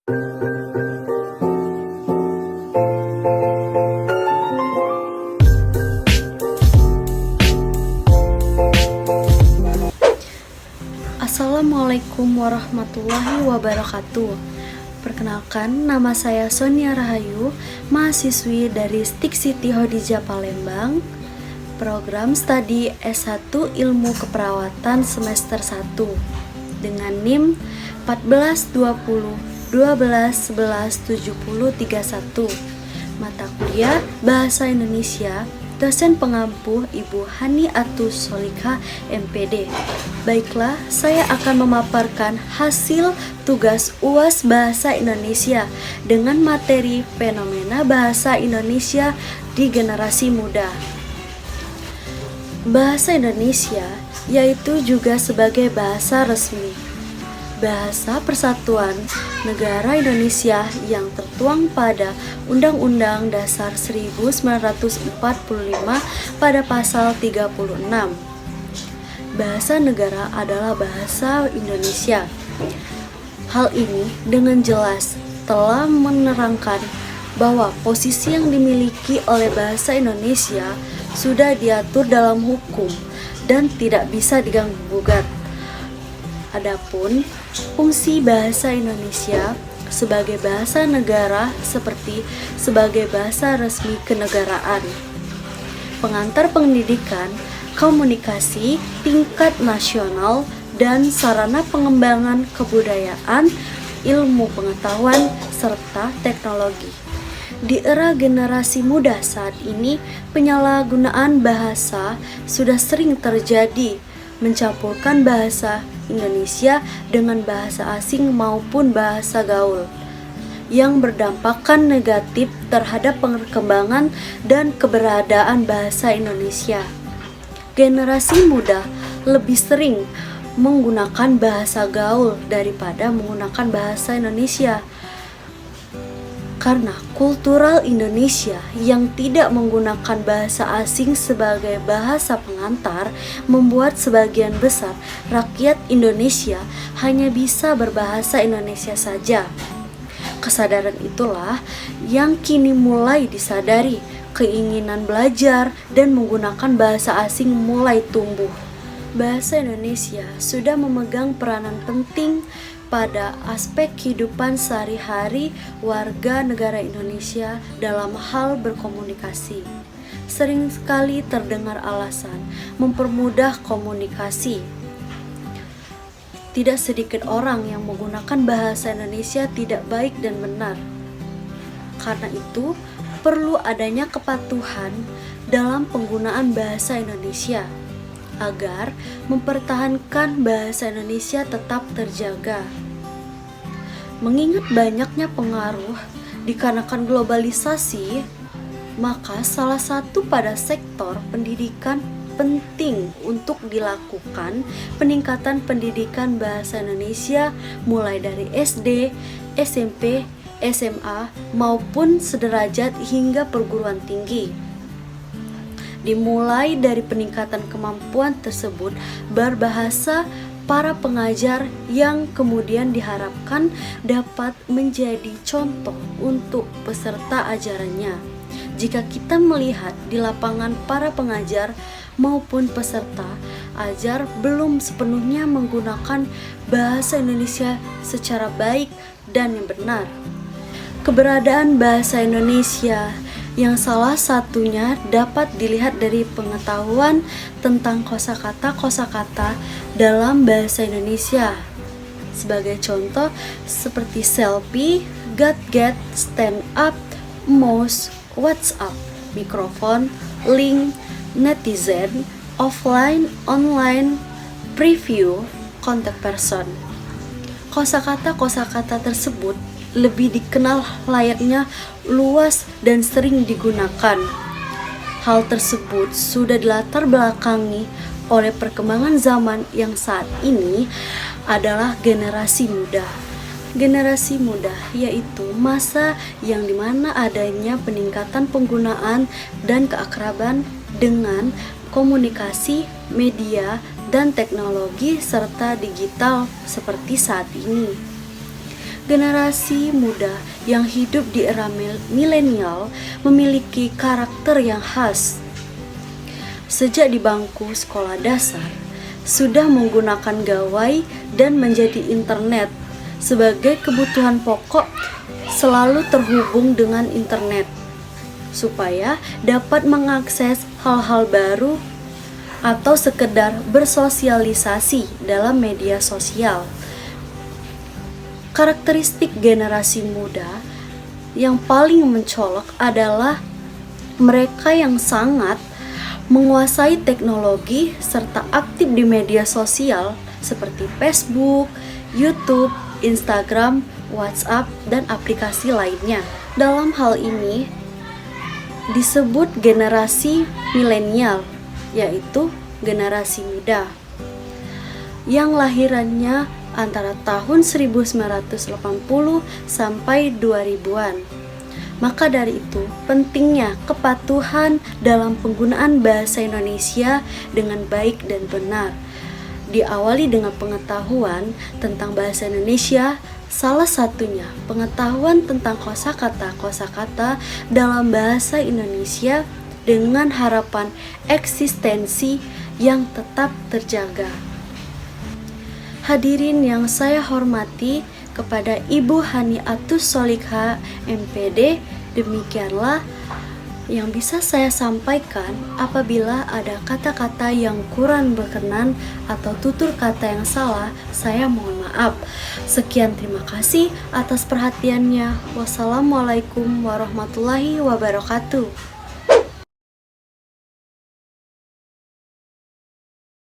Assalamualaikum warahmatullahi wabarakatuh. Perkenalkan, nama saya Sonia Rahayu, mahasiswi dari STIK Siti Khadijah Palembang, program studi S1 Ilmu Keperawatan semester 1 dengan NIM 1420 12 11 70 31. Mata kuliah Bahasa Indonesia, dosen pengampu Ibu Hani Atus Solikha MPD. Baiklah, saya akan memaparkan hasil tugas UAS Bahasa Indonesia dengan materi fenomena bahasa Indonesia di generasi muda. Bahasa Indonesia yaitu juga sebagai bahasa resmi, bahasa persatuan negara Indonesia yang tertuang pada Undang-Undang Dasar 1945 pada pasal 36. Bahasa negara adalah bahasa Indonesia. Hal ini dengan jelas telah menerangkan bahwa posisi yang dimiliki oleh bahasa Indonesia sudah diatur dalam hukum dan tidak bisa diganggu-gugat. Adapun fungsi bahasa Indonesia sebagai bahasa negara seperti sebagai bahasa resmi kenegaraan, pengantar pendidikan, komunikasi tingkat nasional, dan sarana pengembangan kebudayaan, ilmu pengetahuan, serta teknologi. Di era generasi muda saat ini, penyalahgunaan bahasa sudah sering terjadi, mencampurkan bahasa Indonesia dengan bahasa asing maupun bahasa gaul, yang berdampakkan negatif terhadap perkembangan dan keberadaan bahasa Indonesia. Generasi muda lebih sering menggunakan bahasa gaul daripada menggunakan bahasa Indonesia. Karena kultural Indonesia yang tidak menggunakan bahasa asing sebagai bahasa pengantar membuat sebagian besar rakyat Indonesia hanya bisa berbahasa Indonesia saja. Kesadaran itulah yang kini mulai disadari. Keinginan belajar dan menggunakan bahasa asing mulai tumbuh. Bahasa Indonesia sudah memegang peranan penting pada aspek kehidupan sehari-hari warga negara Indonesia dalam hal berkomunikasi. Sering sekali terdengar alasan mempermudah komunikasi. Tidak sedikit orang yang menggunakan bahasa Indonesia tidak baik dan benar. Karena itu, perlu adanya kepatuhan dalam penggunaan bahasa Indonesia agar mempertahankan bahasa Indonesia tetap terjaga. Mengingat banyaknya pengaruh dikarenakan globalisasi, maka salah satu pada sektor pendidikan penting untuk dilakukan peningkatan pendidikan bahasa Indonesia mulai dari SD, SMP, SMA maupun sederajat hingga perguruan tinggi. Dimulai dari peningkatan kemampuan tersebut berbahasa para pengajar yang kemudian diharapkan dapat menjadi contoh untuk peserta ajarannya. Jika kita melihat di lapangan para pengajar maupun peserta ajar belum sepenuhnya menggunakan bahasa Indonesia secara baik dan yang benar. Keberadaan bahasa Indonesia yang salah satunya dapat dilihat dari pengetahuan tentang kosakata dalam bahasa Indonesia. Sebagai contoh seperti selfie, get, stand up, mouse, WhatsApp, mikrofon, link, netizen, offline, online, preview, contact person. Kosakata tersebut lebih dikenal layaknya luas dan sering digunakan. Hal tersebut sudah dilatar belakangi oleh perkembangan zaman yang saat ini adalah generasi muda. Generasi muda yaitu masa yang dimana adanya peningkatan penggunaan dan keakraban dengan komunikasi, media, dan teknologi serta digital seperti saat ini. Generasi muda yang hidup di era milenial memiliki karakter yang khas. Sejak di bangku sekolah dasar, sudah menggunakan gawai dan menjadi internet sebagai kebutuhan pokok, selalu terhubung dengan internet supaya dapat mengakses hal-hal baru atau sekedar bersosialisasi dalam media sosial. Karakteristik generasi muda yang paling mencolok adalah mereka yang sangat menguasai teknologi serta aktif di media sosial seperti Facebook, YouTube, Instagram, WhatsApp, dan aplikasi lainnya. Dalam hal ini disebut generasi milenial, yaitu generasi muda yang lahirannya antara tahun 1980 sampai 2000-an. Maka dari itu, pentingnya kepatuhan dalam penggunaan bahasa Indonesia dengan baik dan benar. Diawali dengan pengetahuan tentang bahasa Indonesia, salah satunya pengetahuan tentang kosakata dalam bahasa Indonesia dengan harapan eksistensi yang tetap terjaga. Hadirin yang saya hormati, kepada Ibu Haniatus Solikha MPD, demikianlah yang bisa saya sampaikan. Apabila ada kata-kata yang kurang berkenan atau tutur kata yang salah, saya mohon maaf. Sekian, terima kasih atas perhatiannya. Wassalamualaikum warahmatullahi wabarakatuh.